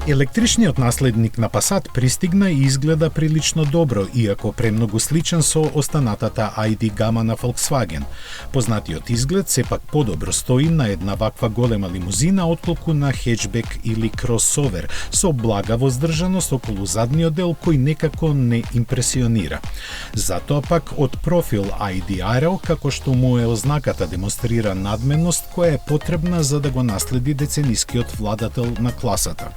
Електричниот наследник на Passat пристигна и изгледа прилично добро, иако премногу сличен со останатата ID гама на Volkswagen. Познатиот изглед сепак подобро стои на една ваква голема лимузина отколку на хеджбек или кросовер, со блага воздржаност околу задниот дел кој некако не импресионира. Затоа пак од профил ID Aero, како што му е ознаката, демонстрира надменност која е потребна за да го наследи деценискиот владател на класата.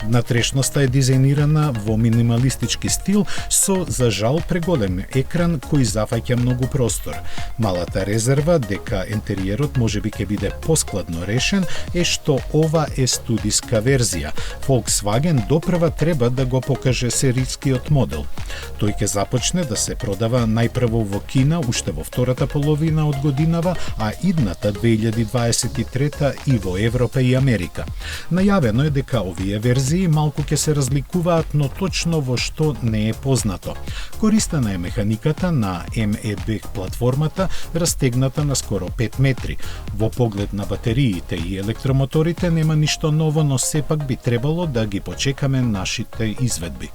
Внатрешноста е дизајнирана во минималистички стил со, за жал, преголем екран кој зафаќа многу простор. Малата резерва дека интериерот можеби ќе биде поскладно решен е што ова е студиска верзија. Volkswagen допрва треба да го покаже серискиот модел. Тој ќе започне да се продава најпрво во Кина уште во втората половина од годинава, а идната 2023 и во Европа и Америка. Најавено е дека овие верзии малку ќе се разликуваат, но точно во што не е познато. Користена е механиката на MEB платформата, растегната на скоро 5 метри. Во поглед на батериите и електромоторите нема ништо ново, но сепак би требало да ги почекаме нашите изведби.